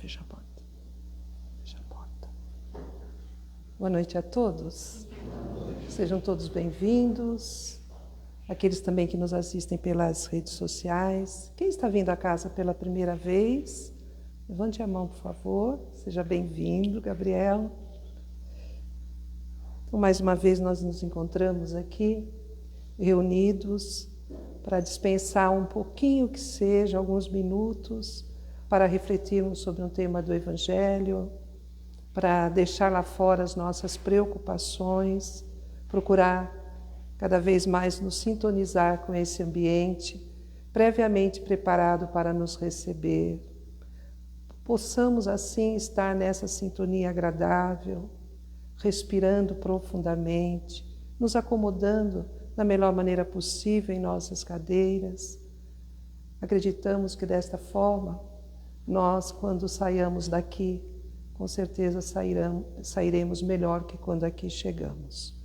Fecha a porta. Fecha a porta. Boa noite a todos. Sejam todos bem-vindos. Aqueles também que nos assistem pelas redes sociais. Quem está vindo à casa pela primeira vez, levante a mão, por favor. Seja bem-vindo, Gabriel. Então, mais uma vez, nós nos encontramos aqui, reunidos, para dispensar um pouquinho que seja, alguns minutos, para refletirmos sobre um tema do Evangelho, para deixar lá fora as nossas preocupações, procurar cada vez mais nos sintonizar com esse ambiente, previamente preparado para nos receber. Possamos assim estar nessa sintonia agradável, respirando profundamente, nos acomodando da melhor maneira possível em nossas cadeiras. Acreditamos que desta forma, nós, quando saiamos daqui, com certeza sairemos melhor que quando aqui chegamos.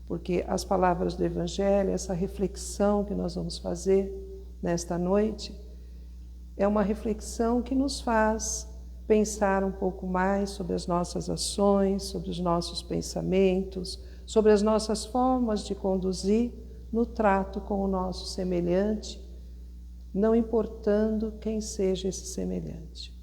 Porque as palavras do Evangelho, essa reflexão que nós vamos fazer nesta noite, é uma reflexão que nos faz pensar um pouco mais sobre as nossas ações, sobre os nossos pensamentos, sobre as nossas formas de conduzir no trato com o nosso semelhante, não importando quem seja esse semelhante.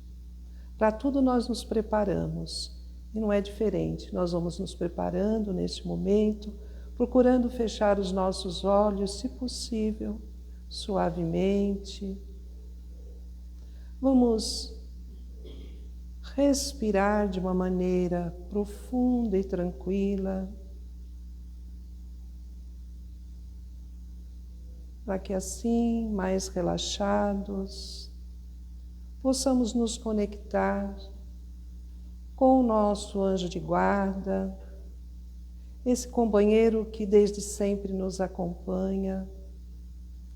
Para tudo nós nos preparamos, e não é diferente. Nós vamos nos preparando neste momento, procurando fechar os nossos olhos, se possível, suavemente. Vamos respirar de uma maneira profunda e tranquila, para que assim, mais relaxados, possamos nos conectar com o nosso anjo de guarda, esse companheiro que desde sempre nos acompanha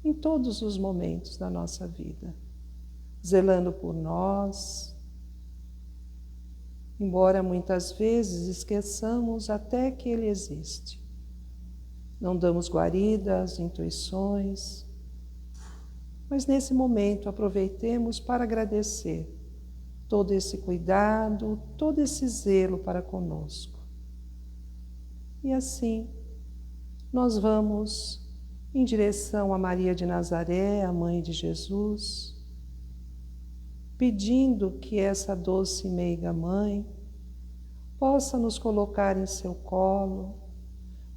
em todos os momentos da nossa vida, zelando por nós, embora muitas vezes esqueçamos até que ele existe. Não damos guarida às intuições, mas nesse momento aproveitemos para agradecer todo esse cuidado, todo esse zelo para conosco. E assim, nós vamos em direção a Maria de Nazaré, a mãe de Jesus, pedindo que essa doce e meiga mãe possa nos colocar em seu colo,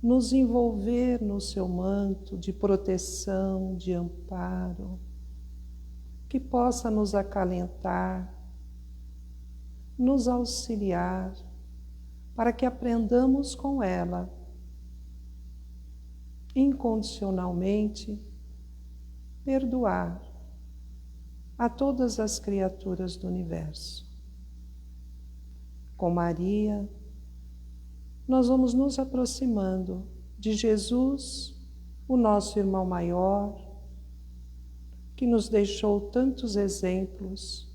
nos envolver no seu manto de proteção, de amparo, que possa nos acalentar, nos auxiliar, para que aprendamos com ela, incondicionalmente, perdoar a todas as criaturas do universo. Com Maria, nós vamos nos aproximando de Jesus, o nosso irmão maior, que nos deixou tantos exemplos,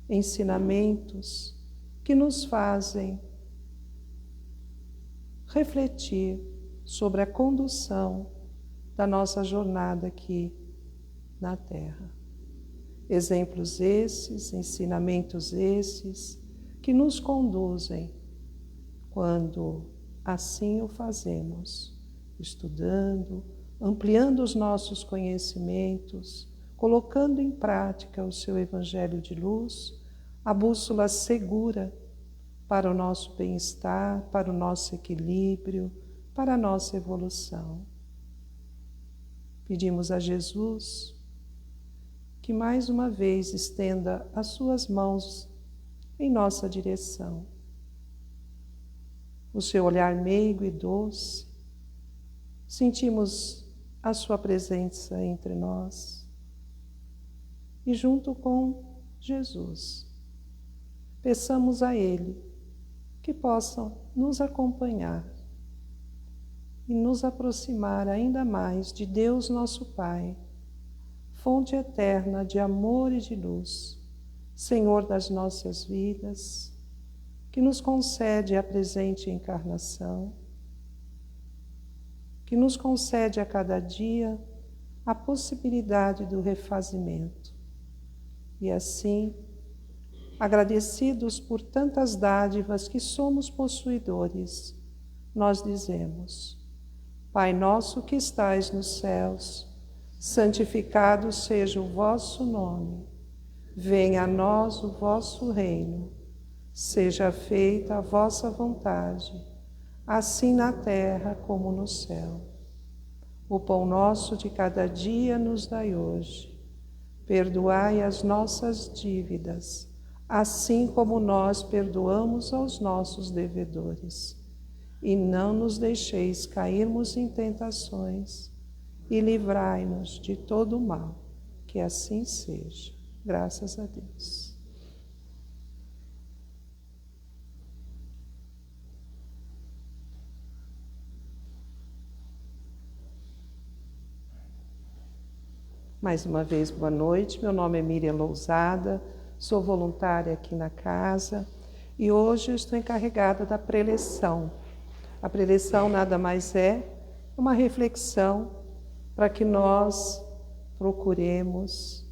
ensinamentos que nos fazem refletir sobre a condução da nossa jornada aqui na Terra. Exemplos esses, ensinamentos esses, que nos conduzem quando assim o fazemos, estudando, ampliando os nossos conhecimentos, colocando em prática o seu Evangelho de luz, a bússola segura para o nosso bem-estar, para o nosso equilíbrio, para a nossa evolução. Pedimos a Jesus que mais uma vez estenda as suas mãos em nossa direção. O seu olhar meigo e doce, sentimos a sua presença entre nós. E junto com Jesus, peçamos a Ele que possa nos acompanhar e nos aproximar ainda mais de Deus nosso Pai, fonte eterna de amor e de luz, Senhor das nossas vidas, que nos concede a presente encarnação, que nos concede a cada dia a possibilidade do refazimento. E assim, agradecidos por tantas dádivas que somos possuidores, nós dizemos: Pai nosso que estais nos céus, santificado seja o vosso nome. Venha a nós o vosso reino. Seja feita a vossa vontade, assim na terra como no céu. O pão nosso de cada dia nos dai hoje. Perdoai as nossas dívidas, assim como nós perdoamos aos nossos devedores. E não nos deixeis cairmos em tentações, e livrai-nos de todo o mal. Que assim seja. Graças a Deus. Mais uma vez, boa noite. Meu nome é Miriam Lousada, sou voluntária aqui na casa e hoje eu estou encarregada da preleção. A preleção nada mais é uma reflexão para que nós procuremos,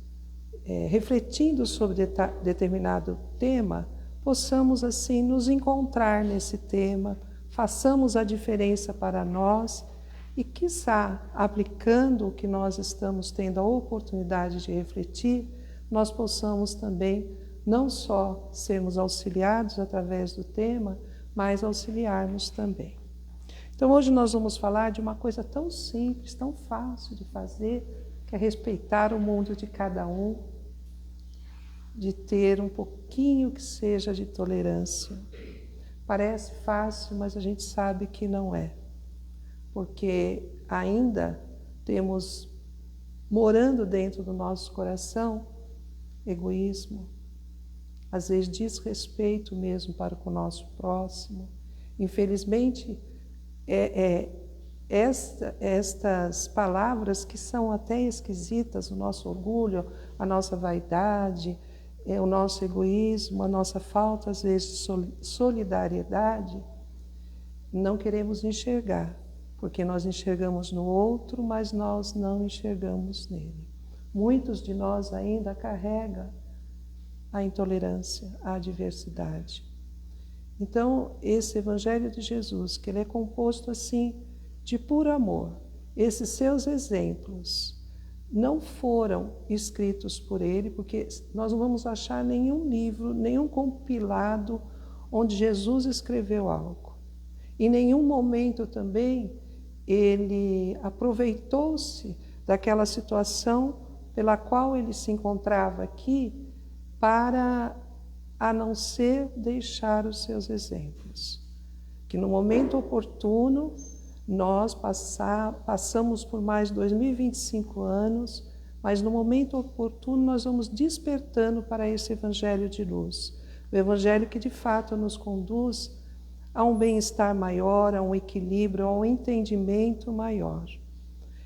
refletindo sobre determinado tema, possamos assim nos encontrar nesse tema, façamos a diferença para nós e, quiçá, aplicando o que nós estamos tendo a oportunidade de refletir, nós possamos também não só sermos auxiliados através do tema, mas auxiliarmos também. Então hoje nós vamos falar de uma coisa tão simples, tão fácil de fazer, que é respeitar o mundo de cada um, de ter um pouquinho que seja de tolerância. Parece fácil, mas a gente sabe que não é. Porque ainda temos, morando dentro do nosso coração, egoísmo, às vezes desrespeito mesmo para com o nosso próximo. Infelizmente, estas palavras que são até esquisitas, o nosso orgulho, a nossa vaidade, o nosso egoísmo, a nossa falta, às vezes, de solidariedade, não queremos enxergar. Porque nós enxergamos no outro, mas nós não enxergamos nele. Muitos de nós ainda carregam a intolerância, a diversidade. Então, esse Evangelho de Jesus, que ele é composto assim, de puro amor, esses seus exemplos não foram escritos por ele, porque nós não vamos achar nenhum livro, nenhum compilado onde Jesus escreveu algo. Em nenhum momento também ele aproveitou-se daquela situação pela qual ele se encontrava aqui para, a não ser deixar os seus exemplos. Que no momento oportuno, nós passamos por mais de 2025 anos, mas no momento oportuno nós vamos despertando para esse Evangelho de luz. O Evangelho que de fato nos conduz a um bem-estar maior, a um equilíbrio, a um entendimento maior.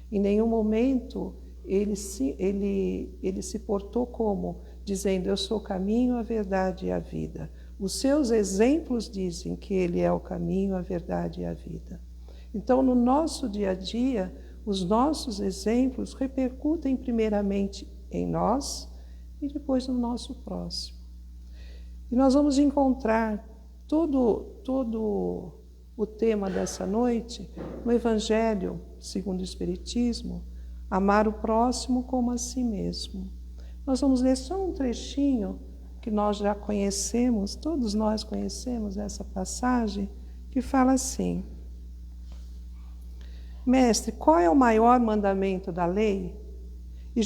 Em nenhum momento ele se portou como dizendo: eu sou o caminho, a verdade e a vida. Os seus exemplos dizem que ele é o caminho, a verdade e a vida. Então, no nosso dia a dia, os nossos exemplos repercutem primeiramente em nós e depois no nosso próximo. E nós vamos encontrar todo o tema dessa noite no Evangelho, segundo o Espiritismo, amar o próximo como a si mesmo. Nós vamos ler só um trechinho que nós já conhecemos, todos nós conhecemos essa passagem, que fala assim: Mestre, qual é o maior mandamento da lei? E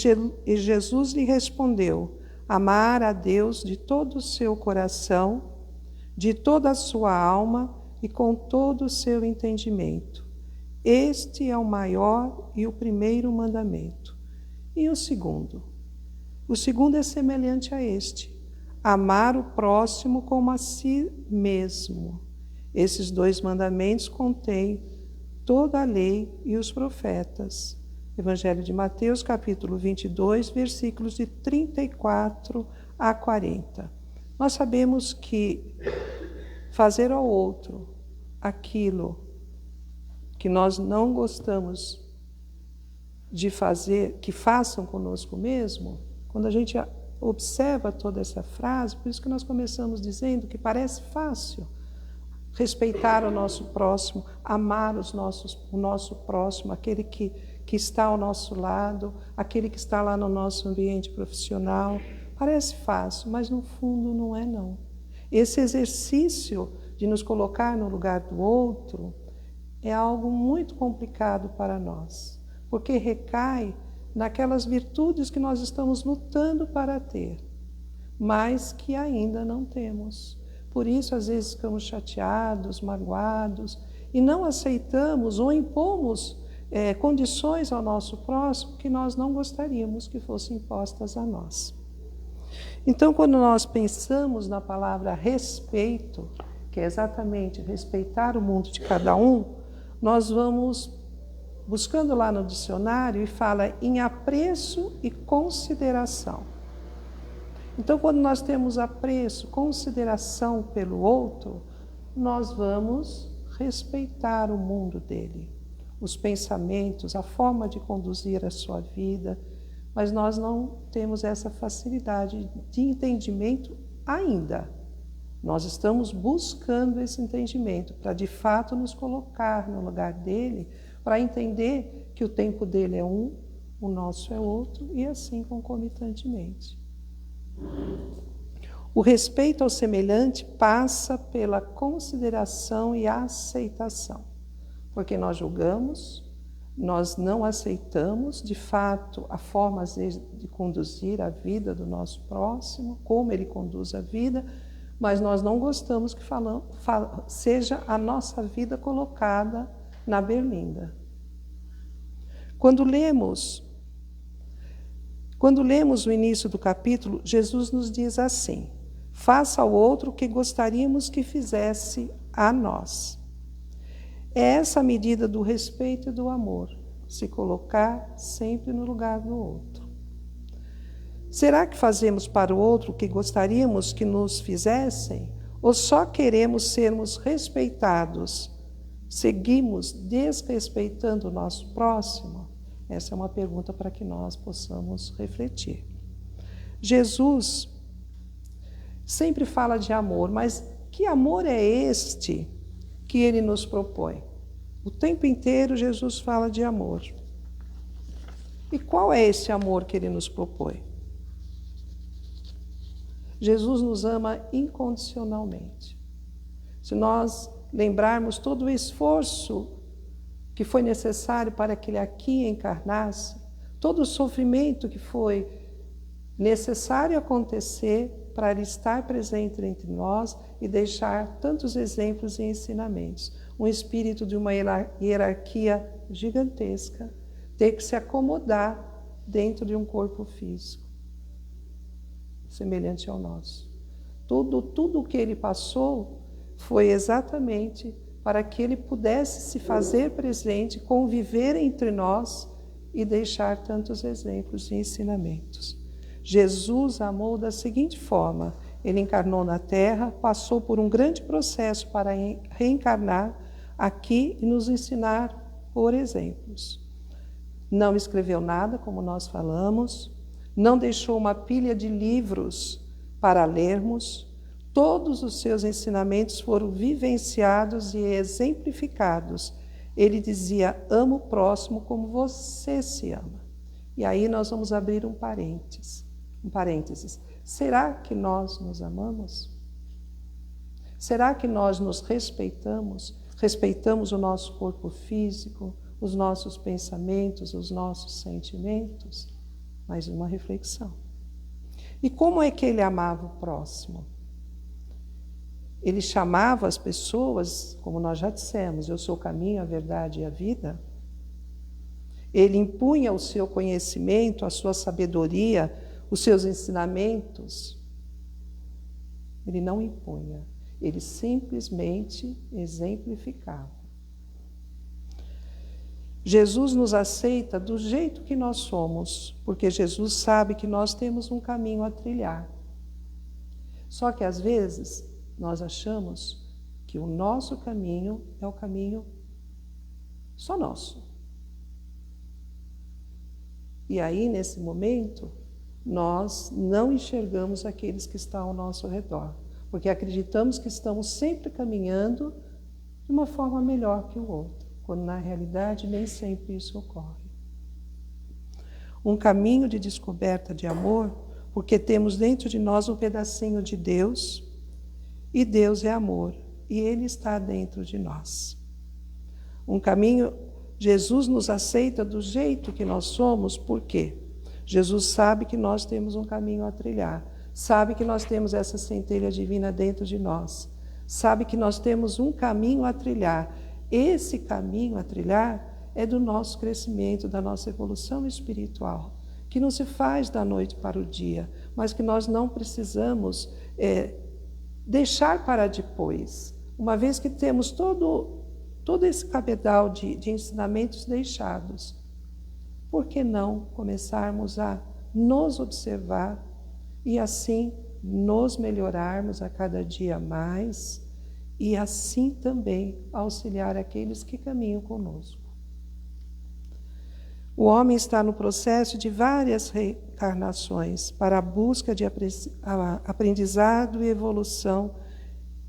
Jesus lhe respondeu: amar a Deus de todo o seu coração, de toda a sua alma e com todo o seu entendimento. Este é o maior e o primeiro mandamento. E o segundo? O segundo é semelhante a este: amar o próximo como a si mesmo. Esses dois mandamentos contêm toda a lei e os profetas. Evangelho de Mateus, capítulo 22, versículos de 34 a 40. Nós sabemos que fazer ao outro aquilo que nós não gostamos de fazer, que façam conosco mesmo, quando a gente observa toda essa frase, por isso que nós começamos dizendo que parece fácil respeitar o nosso próximo, amar o nosso próximo, aquele que está ao nosso lado, aquele que está lá no nosso ambiente profissional. Parece fácil, mas no fundo não é não. Esse exercício de nos colocar no lugar do outro é algo muito complicado para nós, porque recai naquelas virtudes que nós estamos lutando para ter, mas que ainda não temos. Por isso, às vezes, ficamos chateados, magoados, e não aceitamos ou impomos condições ao nosso próximo que nós não gostaríamos que fossem impostas a nós. Então, quando nós pensamos na palavra respeito, que é exatamente respeitar o mundo de cada um, nós vamos buscando lá no dicionário e fala em apreço e consideração. Então, quando nós temos apreço, consideração pelo outro, nós vamos respeitar o mundo dele, os pensamentos, a forma de conduzir a sua vida, mas nós não temos essa facilidade de entendimento ainda. Nós estamos buscando esse entendimento para, de fato, nos colocar no lugar dele, para entender que o tempo dele é um, o nosso é outro, e assim concomitantemente. O respeito ao semelhante passa pela consideração e aceitação, porque nós julgamos, nós não aceitamos, de fato, a forma, às vezes, de conduzir a vida do nosso próximo, como ele conduz a vida, mas nós não gostamos que seja a nossa vida colocada na berlinda. Quando lemos o início do capítulo, Jesus nos diz assim: faça ao outro o que gostaríamos que fizesse a nós. É essa a medida do respeito e do amor, se colocar sempre no lugar do outro. Será que fazemos para o outro o que gostaríamos que nos fizessem? Ou só queremos sermos respeitados? Seguimos desrespeitando o nosso próximo? Essa é uma pergunta para que nós possamos refletir. Jesus sempre fala de amor, mas que amor é este que ele nos propõe? O tempo inteiro Jesus fala de amor. E qual é esse amor que ele nos propõe? Jesus nos ama incondicionalmente. Se nós lembrarmos todo o esforço que foi necessário para que ele aqui encarnasse, todo o sofrimento que foi necessário acontecer para ele estar presente entre nós e deixar tantos exemplos e ensinamentos. Um espírito de uma hierarquia gigantesca, ter que se acomodar dentro de um corpo físico, semelhante ao nosso. Tudo o que ele passou foi exatamente para que ele pudesse se fazer presente, conviver entre nós e deixar tantos exemplos e ensinamentos. Jesus amou da seguinte forma: ele encarnou na Terra, passou por um grande processo para reencarnar aqui e nos ensinar por exemplos. Não escreveu nada, como nós falamos, não deixou uma pilha de livros para lermos. Todos os seus ensinamentos foram vivenciados e exemplificados. Ele dizia: ama o próximo como você se ama. E aí nós vamos abrir um parênteses. Será que nós nos amamos? Será que nós nos respeitamos? Respeitamos o nosso corpo físico, os nossos pensamentos, os nossos sentimentos? Mais uma reflexão. E como é que ele amava o próximo? Ele chamava as pessoas, como nós já dissemos, eu sou o caminho, a verdade e a vida. Ele impunha o seu conhecimento, a sua sabedoria, os seus ensinamentos. Ele não impunha, ele simplesmente exemplificava. Jesus nos aceita do jeito que nós somos, porque Jesus sabe que nós temos um caminho a trilhar. Só que às vezes nós achamos que o nosso caminho é o caminho só nosso. E aí, nesse momento, nós não enxergamos aqueles que estão ao nosso redor, porque acreditamos que estamos sempre caminhando de uma forma melhor que o outro, quando na realidade nem sempre isso ocorre. Um caminho de descoberta de amor, porque temos dentro de nós um pedacinho de Deus, e Deus é amor, e Ele está dentro de nós. Um caminho, Jesus nos aceita do jeito que nós somos, por quê? Jesus sabe que nós temos um caminho a trilhar, sabe que nós temos essa centelha divina dentro de nós, sabe que nós temos um caminho a trilhar. Esse caminho a trilhar é do nosso crescimento, da nossa evolução espiritual, que não se faz da noite para o dia, mas que nós não precisamos deixar para depois. Uma vez que temos todo esse cabedal de ensinamentos deixados, por que não começarmos a nos observar e assim nos melhorarmos a cada dia mais e assim também auxiliar aqueles que caminham conosco? O homem está no processo de várias reencarnações para a busca de aprendizado e evolução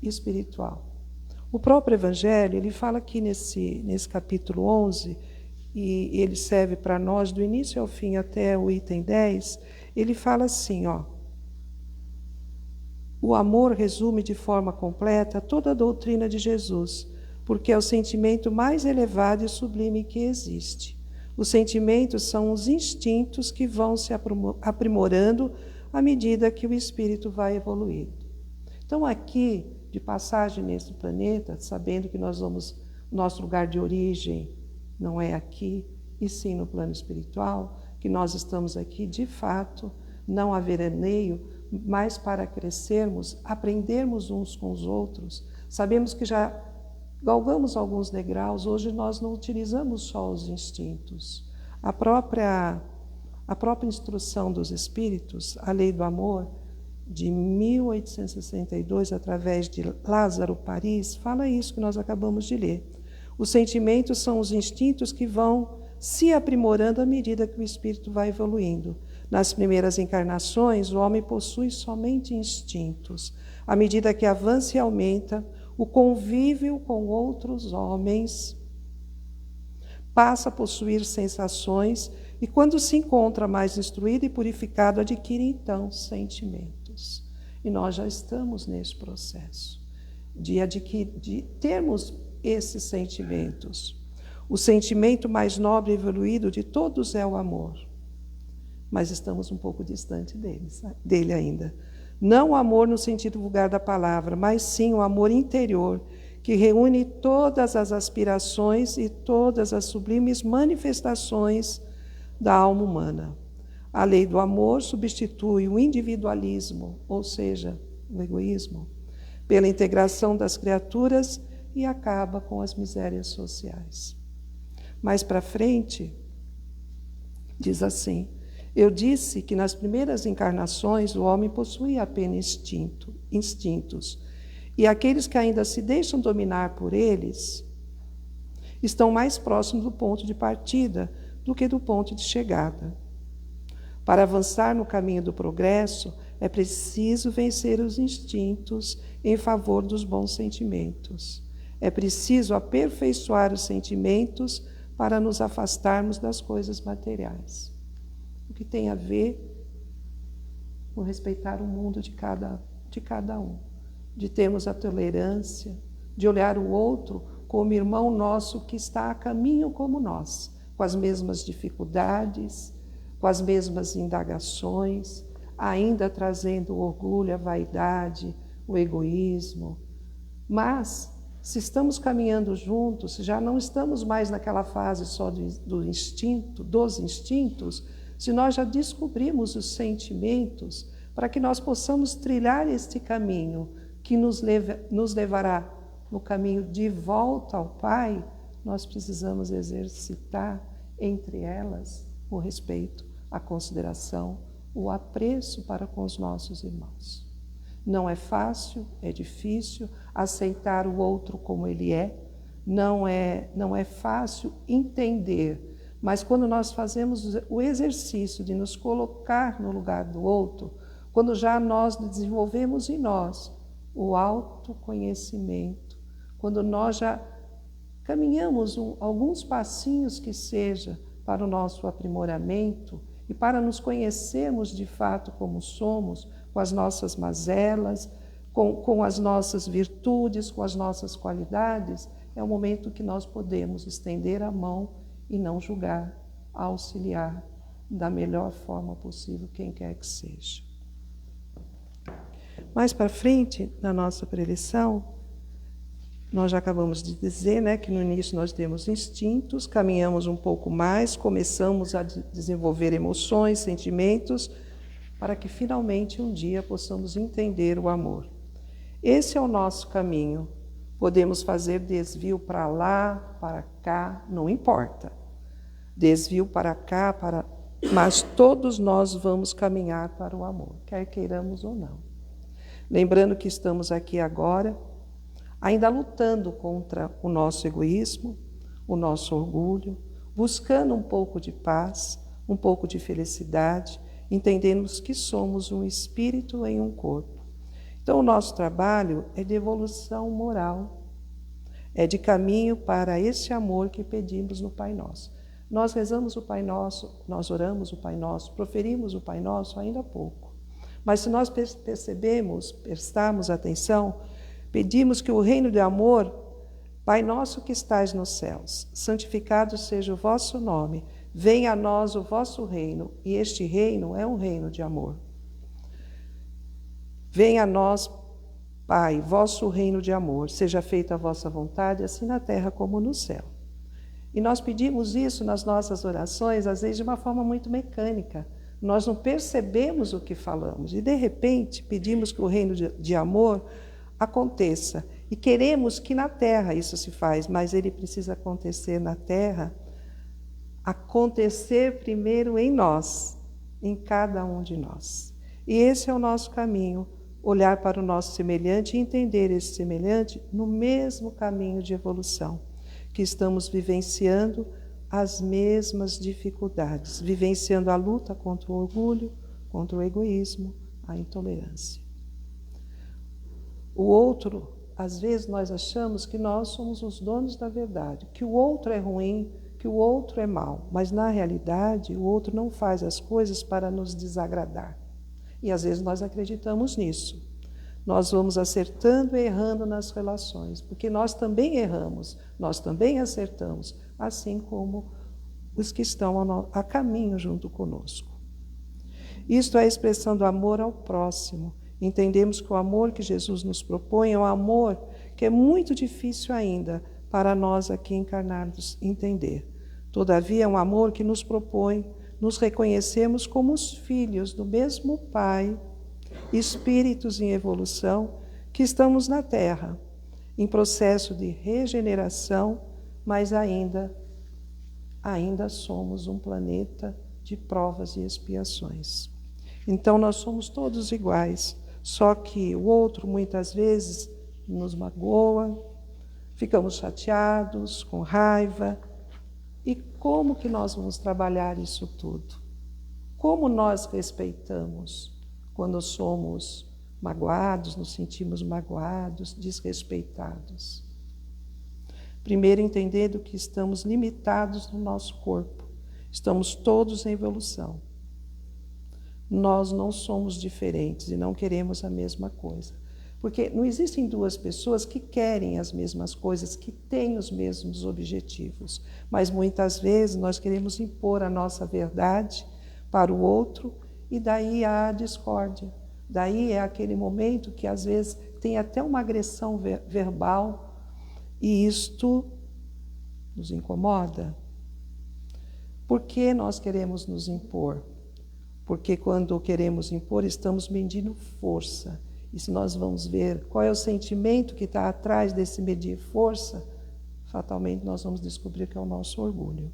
espiritual. O próprio Evangelho, ele fala aqui nesse capítulo 11, e ele serve para nós do início ao fim até o item 10, ele fala assim, o amor resume de forma completa toda a doutrina de Jesus, porque é o sentimento mais elevado e sublime que existe. Os sentimentos são os instintos que vão se aprimorando à medida que o espírito vai evoluindo. Então, aqui, de passagem nesse planeta, sabendo que nosso lugar de origem não é aqui, e sim no plano espiritual, que nós estamos aqui, de fato, não a veraneio, mas para crescermos, aprendermos uns com os outros. Sabemos que já galgamos alguns degraus, hoje nós não utilizamos só os instintos. A própria instrução dos espíritos, a lei do amor, de 1862, através de Lázaro Paris, fala isso que nós acabamos de ler. Os sentimentos são os instintos que vão se aprimorando à medida que o espírito vai evoluindo. Nas primeiras encarnações, o homem possui somente instintos. À medida que avança e aumenta, o convívio com outros homens passa a possuir sensações e, quando se encontra mais instruído e purificado, adquire então sentimentos. E nós já estamos nesse processo de termos esses sentimentos. O sentimento mais nobre e evoluído de todos é o amor, mas estamos um pouco distante dele ainda. Não o amor no sentido vulgar da palavra, mas sim o amor interior, que reúne todas as aspirações e todas as sublimes manifestações da alma humana. A lei do amor substitui o individualismo, ou seja, o egoísmo, pela integração das criaturas e acaba com as misérias sociais. Mais para frente, diz assim: eu disse que nas primeiras encarnações o homem possuía apenas instintos, e aqueles que ainda se deixam dominar por eles estão mais próximos do ponto de partida do que do ponto de chegada. Para avançar no caminho do progresso, é preciso vencer os instintos em favor dos bons sentimentos. É preciso aperfeiçoar os sentimentos para nos afastarmos das coisas materiais. O que tem a ver com respeitar o mundo de cada um, de termos a tolerância, de olhar o outro como irmão nosso que está a caminho como nós, com as mesmas dificuldades, com as mesmas indagações, ainda trazendo o orgulho, a vaidade, o egoísmo. Mas, se estamos caminhando juntos, se já não estamos mais naquela fase só dos instintos, se nós já descobrimos os sentimentos, para que nós possamos trilhar este caminho que nos levará no caminho de volta ao Pai, nós precisamos exercitar entre elas o respeito, a consideração, o apreço para com os nossos irmãos. Não é fácil, é difícil aceitar o outro como ele é, não é fácil entender, Mas quando nós fazemos o exercício de nos colocar no lugar do outro, quando já nós desenvolvemos em nós o autoconhecimento, quando nós já caminhamos alguns passinhos que seja para o nosso aprimoramento e para nos conhecermos de fato como somos, com as nossas mazelas, com as nossas virtudes, com as nossas qualidades, é o momento que nós podemos estender a mão e não julgar, auxiliar da melhor forma possível quem quer que seja. Mais para frente, na nossa preleção, nós já acabamos de dizer, né, que no início nós temos instintos, caminhamos um pouco mais, começamos a desenvolver emoções, sentimentos, para que finalmente um dia possamos entender o amor. Esse é o nosso caminho. Podemos fazer desvio para lá, para cá, não importa. Desvio para cá, mas todos nós vamos caminhar para o amor, quer queiramos ou não. Lembrando que estamos aqui agora, ainda lutando contra o nosso egoísmo, o nosso orgulho, buscando um pouco de paz, um pouco de felicidade, entendemos que somos um espírito em um corpo. Então, o nosso trabalho é de evolução moral, é de caminho para esse amor que pedimos no Pai Nosso. Nós rezamos o Pai Nosso, nós oramos o Pai Nosso, proferimos o Pai Nosso ainda há pouco. Mas se nós percebemos, prestarmos atenção, pedimos que o reino de amor, Pai Nosso que estais nos céus, santificado seja o vosso nome, venha a nós o vosso reino, e este reino é um reino de amor. Venha a nós, Pai, vosso reino de amor, seja feita a vossa vontade, assim na terra como no céu. E nós pedimos isso nas nossas orações, às vezes de uma forma muito mecânica. Nós não percebemos o que falamos e, de repente, pedimos que o reino de amor aconteça. E queremos que na terra isso se faz, mas ele precisa acontecer na terra, acontecer primeiro em nós, em cada um de nós. E esse é o nosso caminho, olhar para o nosso semelhante e entender esse semelhante no mesmo caminho de evolução, que estamos vivenciando as mesmas dificuldades, vivenciando a luta contra o orgulho, contra o egoísmo, a intolerância. O outro, às vezes nós achamos que nós somos os donos da verdade, que o outro é ruim, que o outro é mau, mas na realidade o outro não faz as coisas para nos desagradar. E às vezes nós acreditamos nisso. Nós vamos acertando e errando nas relações, porque nós também erramos, nós também acertamos, assim como os que estão a caminho junto conosco. Isto é a expressão do amor ao próximo. Entendemos que o amor que Jesus nos propõe é um amor que é muito difícil ainda para nós aqui encarnados entender. Todavia, é um amor que nos propõe nos reconhecermos como os filhos do mesmo Pai, espíritos em evolução, que estamos na Terra, em processo de regeneração, mas ainda somos um planeta de provas e expiações. Então, nós somos todos iguais, só que o outro, muitas vezes, nos magoa, ficamos chateados, com raiva. E como que nós vamos trabalhar isso tudo? Como nós respeitamos quando somos magoados, nos sentimos magoados, desrespeitados? Primeiro, entendendo que estamos limitados no nosso corpo. Estamos todos em evolução. Nós não somos diferentes e não queremos a mesma coisa. Porque não existem duas pessoas que querem as mesmas coisas, que têm os mesmos objetivos. Mas muitas vezes nós queremos impor a nossa verdade para o outro e daí há a discórdia. Daí é aquele momento que às vezes tem até uma agressão verbal e isto nos incomoda. Por que nós queremos nos impor? Porque quando queremos impor, estamos medindo força. E se nós vamos ver qual é o sentimento que está atrás desse medir força, fatalmente nós vamos descobrir que é o nosso orgulho.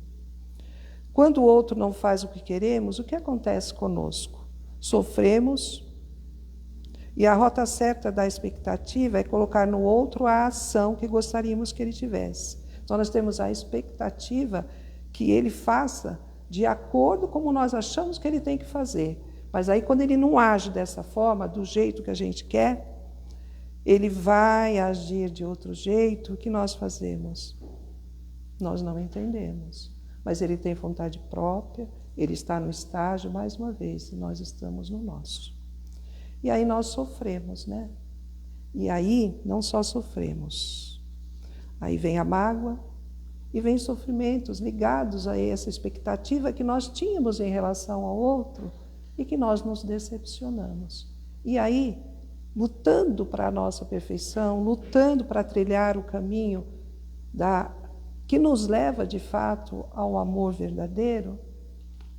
Quando o outro não faz o que queremos, o que acontece conosco? Sofremos, e a rota certa da expectativa é colocar no outro a ação que gostaríamos que ele tivesse. Então nós temos a expectativa que ele faça de acordo como nós achamos que ele tem que fazer. Mas aí, quando ele não age dessa forma, do jeito que a gente quer, ele vai agir de outro jeito. O que nós fazemos? Nós não entendemos. Mas ele tem vontade própria, ele está no estágio, mais uma vez, e nós estamos no nosso. E aí nós sofremos, né? E aí não só sofremos. Aí vem a mágoa e vem sofrimentos ligados a essa expectativa que nós tínhamos em relação ao outro e que nós nos decepcionamos. E aí, lutando para a nossa perfeição, lutando para trilhar o caminho que nos leva, de fato, ao amor verdadeiro,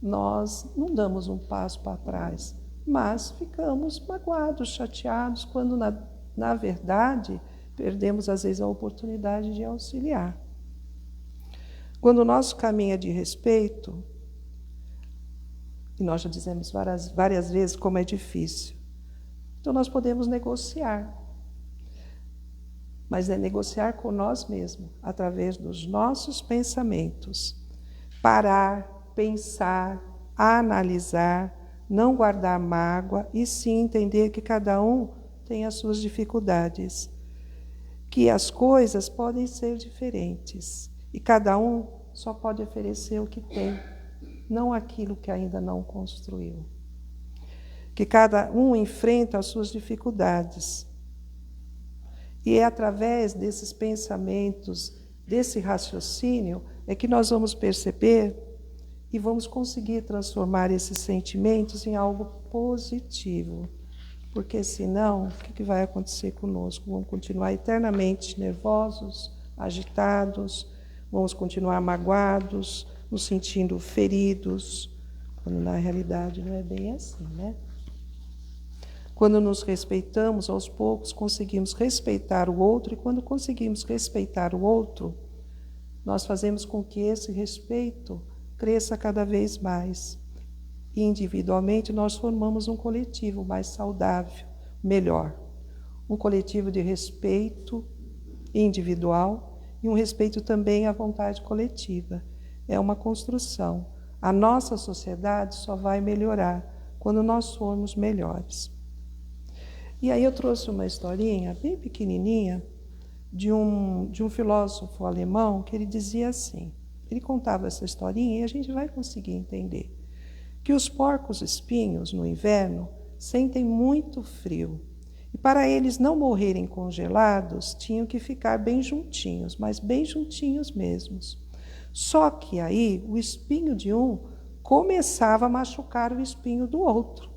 nós não damos um passo para trás, mas ficamos magoados, chateados, quando, na verdade, perdemos, às vezes, a oportunidade de auxiliar. Quando o nosso caminho é de respeito, e nós já dizemos várias vezes como é difícil, então nós podemos negociar. Mas é negociar com nós mesmos, através dos nossos pensamentos. Parar, pensar, analisar, não guardar mágoa, e sim entender que cada um tem as suas dificuldades, que as coisas podem ser diferentes, e cada um só pode oferecer o que tem, não aquilo que ainda não construiu. Que cada um enfrenta as suas dificuldades. E é através desses pensamentos, desse raciocínio, é que nós vamos perceber e vamos conseguir transformar esses sentimentos em algo positivo. Porque senão, o que vai acontecer conosco? Vamos continuar eternamente nervosos, agitados, vamos continuar magoados, nos sentindo feridos, quando na realidade não é bem assim, né? Quando nos respeitamos, aos poucos conseguimos respeitar o outro, e quando conseguimos respeitar o outro, nós fazemos com que esse respeito cresça cada vez mais. E individualmente nós formamos um coletivo mais saudável, melhor. Um coletivo de respeito individual e um respeito também à vontade coletiva. É uma construção. A nossa sociedade só vai melhorar quando nós formos melhores. E aí eu trouxe uma historinha bem pequenininha de um filósofo alemão que ele dizia assim, ele contava essa historinha e a gente vai conseguir entender, que os porcos-espinhos no inverno sentem muito frio e para eles não morrerem congelados tinham que ficar bem juntinhos, mas bem juntinhos mesmos. Só que aí o espinho de um começava a machucar o espinho do outro.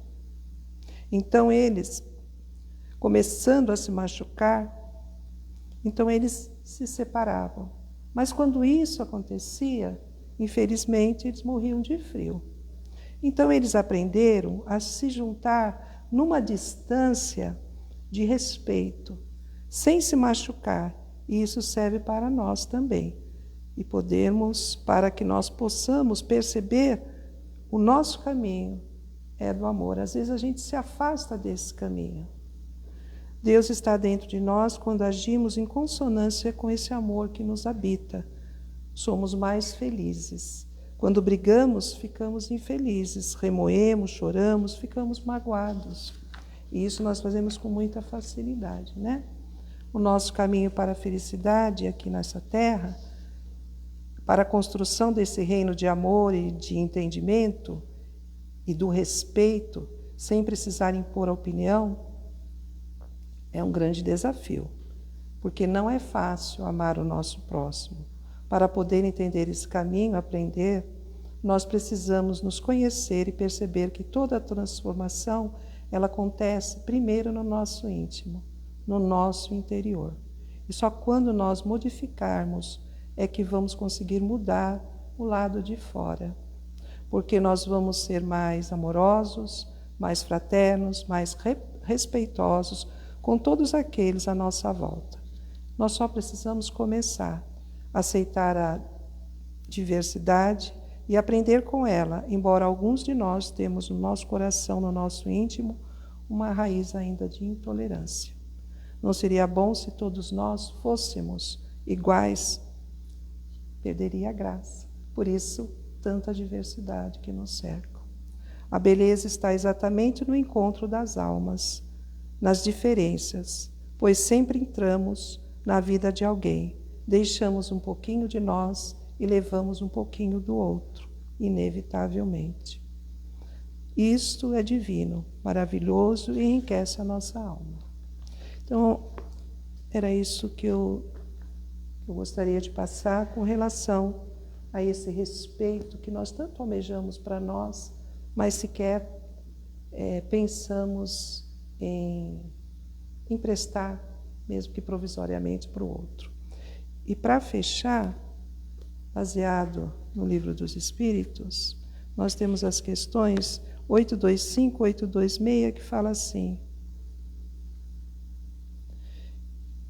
Então eles, começando a se machucar, então eles se separavam. Mas quando isso acontecia, infelizmente, eles morriam de frio. Então eles aprenderam a se juntar numa distância de respeito, sem se machucar. E isso serve para nós também. E para que nós possamos perceber o nosso caminho é do amor. Às vezes a gente se afasta desse caminho. Deus está dentro de nós quando agimos em consonância com esse amor que nos habita. Somos mais felizes. Quando brigamos, ficamos infelizes, remoemos, choramos, ficamos magoados. E isso nós fazemos com muita facilidade, né? O nosso caminho para a felicidade aqui nessa terra, para a construção desse reino de amor e de entendimento e do respeito, sem precisar impor a opinião, é um grande desafio, porque não é fácil amar o nosso próximo. Para poder entender esse caminho, aprender, nós precisamos nos conhecer e perceber que toda a transformação, ela acontece primeiro no nosso íntimo, no nosso interior. E só quando nós modificarmos é que vamos conseguir mudar o lado de fora. Porque nós vamos ser mais amorosos, mais fraternos, mais respeitosos com todos aqueles à nossa volta. Nós só precisamos começar a aceitar a diversidade e aprender com ela, embora alguns de nós temos no nosso coração, no nosso íntimo, uma raiz ainda de intolerância. Não seria bom se todos nós fôssemos iguais? Perderia a graça. Por isso, tanta diversidade que nos cerca. A beleza está exatamente no encontro das almas, nas diferenças, pois sempre entramos na vida de alguém, deixamos um pouquinho de nós e levamos um pouquinho do outro, inevitavelmente. Isto é divino, maravilhoso e enriquece a nossa alma. Então, era isso que eu gostaria de passar com relação a esse respeito que nós tanto almejamos para nós, mas sequer pensamos em emprestar, mesmo que provisoriamente, para o outro. E para fechar, baseado no Livro dos Espíritos, nós temos as questões 825, 826, que fala assim: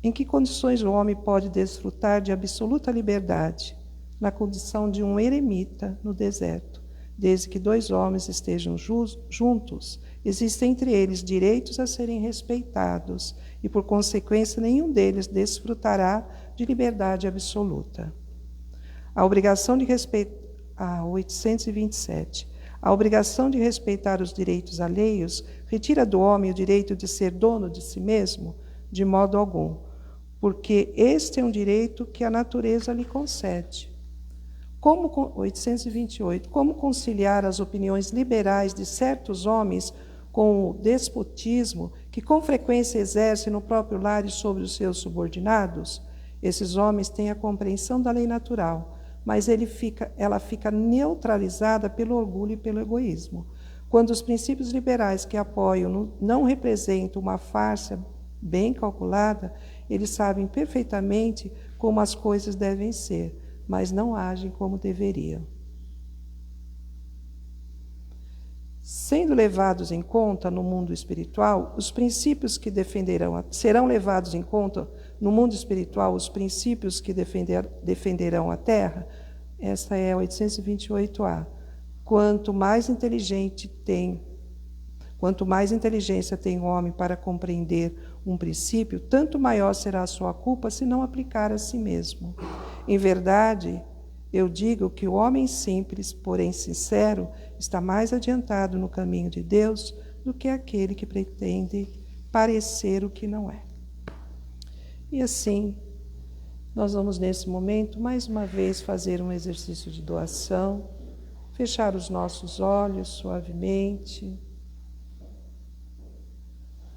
em que condições o homem pode desfrutar de absoluta liberdade? Na condição de um eremita no deserto. Desde que dois homens estejam juntos, existem entre eles direitos a serem respeitados e, por consequência, nenhum deles desfrutará de liberdade absoluta. A obrigação de respeitar... 827. A obrigação de respeitar os direitos alheios retira do homem o direito de ser dono de si mesmo? De modo algum, porque este é um direito que a natureza lhe concede. 828. Como conciliar as opiniões liberais de certos homens com o despotismo que com frequência exerce no próprio lar e sobre os seus subordinados? Esses homens têm a compreensão da lei natural, mas ela fica neutralizada pelo orgulho e pelo egoísmo. Quando os princípios liberais que apoiam não representam uma farsa bem calculada, eles sabem perfeitamente como as coisas devem ser, mas não agem como deveriam. Sendo levados em conta no mundo espiritual, os princípios que serão levados em conta no mundo espiritual, os princípios que defenderão a Terra. Essa é a 828A. Quanto mais inteligência tem o homem para compreender um princípio, tanto maior será a sua culpa se não aplicar a si mesmo. Em verdade, eu digo que o homem simples, porém sincero, está mais adiantado no caminho de Deus do que aquele que pretende parecer o que não é. E assim, nós vamos nesse momento, mais uma vez, fazer um exercício de doação, fechar os nossos olhos suavemente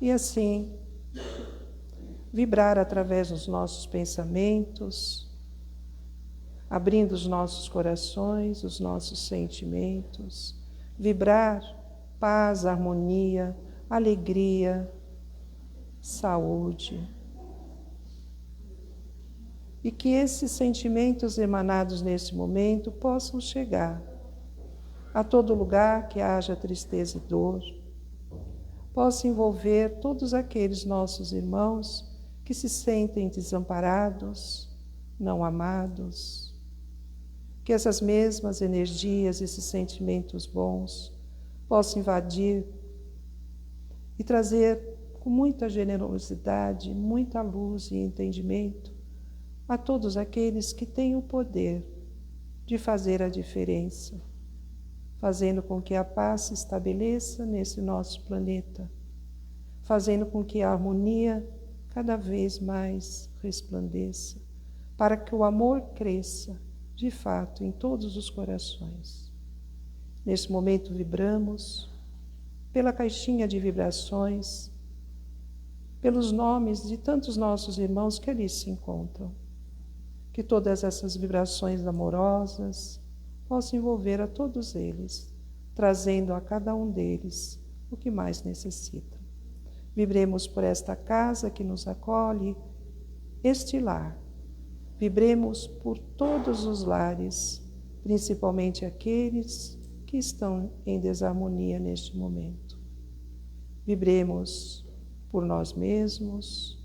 e assim, vibrar através dos nossos pensamentos, abrindo os nossos corações, os nossos sentimentos, vibrar paz, harmonia, alegria, saúde. E que esses sentimentos emanados nesse momento possam chegar a todo lugar que haja tristeza e dor, possa envolver todos aqueles nossos irmãos que se sentem desamparados, não amados. Que essas mesmas energias, esses sentimentos bons, possam invadir e trazer com muita generosidade, muita luz e entendimento a todos aqueles que têm o poder de fazer a diferença, fazendo com que a paz se estabeleça nesse nosso planeta, fazendo com que a harmonia cada vez mais resplandeça, para que o amor cresça de fato em todos os corações. Nesse momento vibramos pela caixinha de vibrações, pelos nomes de tantos nossos irmãos que ali se encontram. Que todas essas vibrações amorosas possam envolver a todos eles, trazendo a cada um deles o que mais necessita. Vibremos por esta casa que nos acolhe, este lar. Vibremos por todos os lares, principalmente aqueles que estão em desarmonia neste momento. Vibremos por nós mesmos,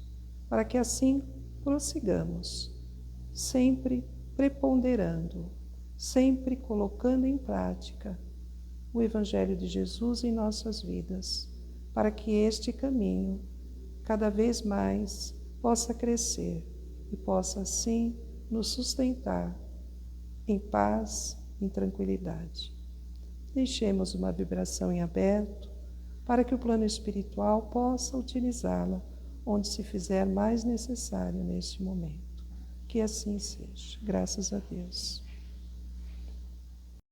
para que assim prossigamos, sempre preponderando, sempre colocando em prática o Evangelho de Jesus em nossas vidas, para que este caminho cada vez mais possa crescer e possa assim nos sustentar em paz, em tranquilidade. Deixemos uma vibração em aberto para que o plano espiritual possa utilizá-la onde se fizer mais necessário neste momento. Que assim seja. Graças a Deus.